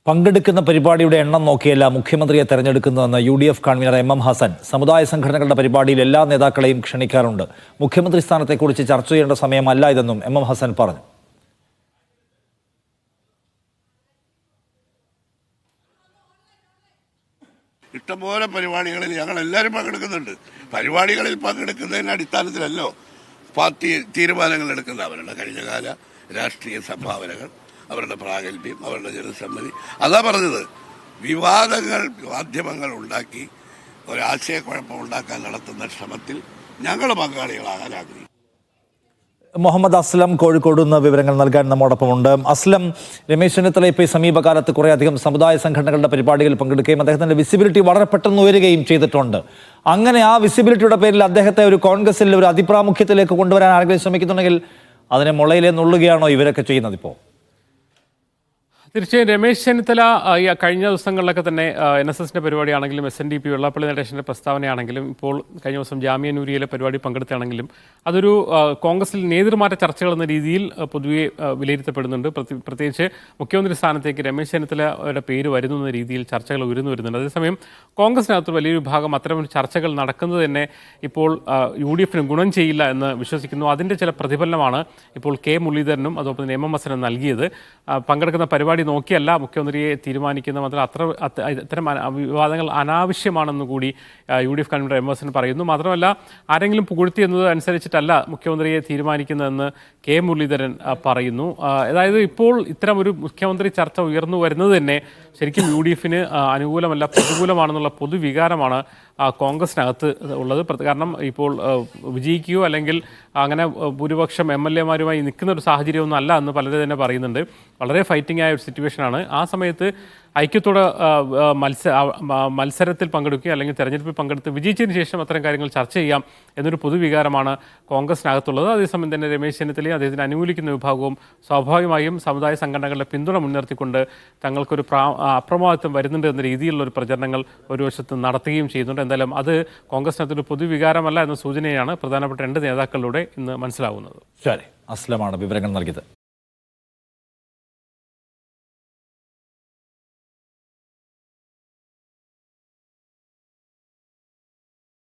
പങ്കെടുക്കുന്ന പരിപാടിയുടെ എണ്ണം നോക്കിയല്ല മുഖ്യമന്ത്രിയെ തെരഞ്ഞെടുക്കുന്നതെന്ന് UDF കൺവീനർ MM ഹസൻ. സമുദായ സംഘടനകളുടെ പരിപാടിയിൽ എല്ലാ നേതാക്കളെയും ക്ഷണിക്കാറുണ്ട്. മുഖ്യമന്ത്രി സ്ഥാനത്തെക്കുറിച്ച് ചർച്ച ചെയ്യേണ്ട സമയമല്ല ഇതെന്നും MM ഹസൻ പറഞ്ഞു. ഇഷ്ടംപോലെ പരിപാടികളിൽ ഞങ്ങൾ എല്ലാവരും പങ്കെടുക്കുന്നുണ്ട്. പരിപാടികളിൽ പങ്കെടുക്കുന്നതിൻ്റെ അടിസ്ഥാനത്തിലല്ലോ പാർട്ടി തീരുമാനങ്ങൾ എടുക്കുന്നവരുടെ കഴിഞ്ഞകാല രാഷ്ട്രീയ സംഭാവനകൾ, അവരുടെ പ്രാഗൽഭ്യം, അവരുടെ ജനസമ്മതി. അതാ പറഞ്ഞത്, വിവാദങ്ങൾ മാധ്യമങ്ങൾ ഉണ്ടാക്കി ഒരാശയക്കുഴപ്പം ഉണ്ടാക്കാൻ നടത്തുന്ന ശ്രമത്തിൽ ഞങ്ങൾ പങ്കാളികളാകാൻ ആഗ്രഹിക്കും. മുഹമ്മദ് അസ്ലം കോഴിക്കോട് നിന്ന് വിവരങ്ങൾ നൽകാൻ നമ്മോടൊപ്പമുണ്ട്. അസ്ലം, രമേശ് ചെന്നിത്തല ഇപ്പോൾ സമീപകാലത്ത് കുറേയധികം സമുദായ സംഘടനകളുടെ പരിപാടികളിൽ പങ്കെടുക്കുകയും അദ്ദേഹത്തിന്റെ വിസിബിലിറ്റി വളരെ പെട്ടെന്ന് ഉയരുകയും ചെയ്തിട്ടുണ്ട്. അങ്ങനെ ആ വിസിബിലിറ്റിയുടെ പേരിൽ അദ്ദേഹത്തെ ഒരു കോൺഗ്രസിൽ ഒരു അതിപ്രാമുഖ്യത്തിലേക്ക് കൊണ്ടുവരാൻ ആരെങ്കിലും ശ്രമിക്കുന്നുണ്ടെങ്കിൽ അതിനെ മുളയിലെ നുള്ളുകയാണോ ഇവരൊക്കെ ചെയ്യുന്നത്? ഇപ്പോൾ തീർച്ചയായും രമേശ് ചെന്നിത്തല കഴിഞ്ഞ ദിവസങ്ങളിലൊക്കെ തന്നെ NSSന്റെ പരിപാടിയാണെങ്കിലും SNDP വെള്ളാപ്പള്ളി നടേശൻ്റെ പ്രസ്താവനയാണെങ്കിലും ഇപ്പോൾ കഴിഞ്ഞ ദിവസം ജാമിയ നൂരിയയിലെ പരിപാടി പങ്കെടുത്താണെങ്കിലും അതൊരു കോൺഗ്രസിൽ നേതൃമാറ്റ ചർച്ചകൾ എന്ന രീതിയിൽ പൊതുവെ വിലയിരുത്തപ്പെടുന്നുണ്ട്. പ്രത്യേകിച്ച് മുഖ്യമന്ത്രി സ്ഥാനത്തേക്ക് രമേശ് ചെന്നിത്തലയുടെ പേര് വരുന്നു എന്ന രീതിയിൽ ചർച്ചകൾ ഉയർന്നു വരുന്നുണ്ട്. അതേസമയം കോൺഗ്രസിനകത്ത് വലിയൊരു ഭാഗം അത്തരമൊരു ചർച്ചകൾ നടക്കുന്നത് തന്നെ ഇപ്പോൾ UDFന് ഗുണം ചെയ്യില്ല എന്ന് വിശ്വസിക്കുന്നു. അതിൻ്റെ ചില പ്രതിഫലനമാണ് ഇപ്പോൾ K മുരളീധരനും അതോടൊപ്പം തന്നെ MM ഹസനും നൽകിയത്. പങ്കെടുക്കുന്ന പരിപാടി നോക്കിയല്ല മുഖ്യമന്ത്രിയെ തീരുമാനിക്കുന്ന മാത്രം ഇത്തരം വിവാദങ്ങൾ അനാവശ്യമാണെന്ന് കൂടി UDF കൺവീനർ MM ഹസൻ പറയുന്നു. മാത്രമല്ല, ആരെങ്കിലും പുകഴ്ത്തി എന്നത് അനുസരിച്ചിട്ടല്ല മുഖ്യമന്ത്രിയെ തീരുമാനിക്കുന്നതെന്ന് K മുരളീധരൻ പറയുന്നു. അതായത് ഇപ്പോൾ ഇത്തരം ഒരു മുഖ്യമന്ത്രി ചർച്ച ഉയർന്നു വരുന്നത് തന്നെ ശരിക്കും UDFന് അനുകൂലമല്ല, പ്രതികൂലമാണെന്നുള്ള പൊതുവികാരമാണ് കോൺഗ്രസിനകത്ത് ഉള്ളത്. കാരണം ഇപ്പോൾ വിജയിക്കുകയോ അല്ലെങ്കിൽ അങ്ങനെ ഭൂരിപക്ഷം MLA-മാരുമായി നിൽക്കുന്ന ഒരു സാഹചര്യമൊന്നും അല്ല എന്ന് പലരും തന്നെ പറയുന്നുണ്ട്. വളരെ ഫൈറ്റിംഗ് ആയ ഒരു സിറ്റുവേഷനാണ്. ആ സമയത്ത് ഐക്യത്തോടെ മത്സരത്തിൽ പങ്കെടുക്കുക അല്ലെങ്കിൽ തെരഞ്ഞെടുപ്പിൽ പങ്കെടുത്ത് വിജയിച്ചതിന് ശേഷം അത്തരം കാര്യങ്ങൾ ചർച്ച ചെയ്യാം എന്നൊരു പൊതുവികാരമാണ് കോൺഗ്രസിനകത്തുള്ളത്. അതേസമയം തന്നെ രമേശ് ചെന്നിത്തലയും അദ്ദേഹത്തിന് അനുകൂലിക്കുന്ന വിഭാഗവും സ്വാഭാവികമായും സമുദായ സംഘടനകളുടെ പിന്തുണ മുൻനിർത്തിക്കൊണ്ട് തങ്ങൾക്കൊരു അപ്രമാദിത്വം വരുന്നുണ്ട് എന്ന രീതിയിലുള്ള ഒരു പ്രചരണങ്ങൾ ഒരു വശത്ത് നടത്തുകയും ചെയ്യുന്നുണ്ട്. എന്തായാലും അത് കോൺഗ്രസിനകത്തൊരു പൊതുവികാരമല്ല എന്ന സൂചനയാണ് പ്രധാനപ്പെട്ട രണ്ട് നേതാക്കളിലൂടെ ഇന്ന് മനസ്സിലാവുന്നത്. ശരി, അസ്ലമാണ് വിവരങ്ങൾ നൽകിയത്.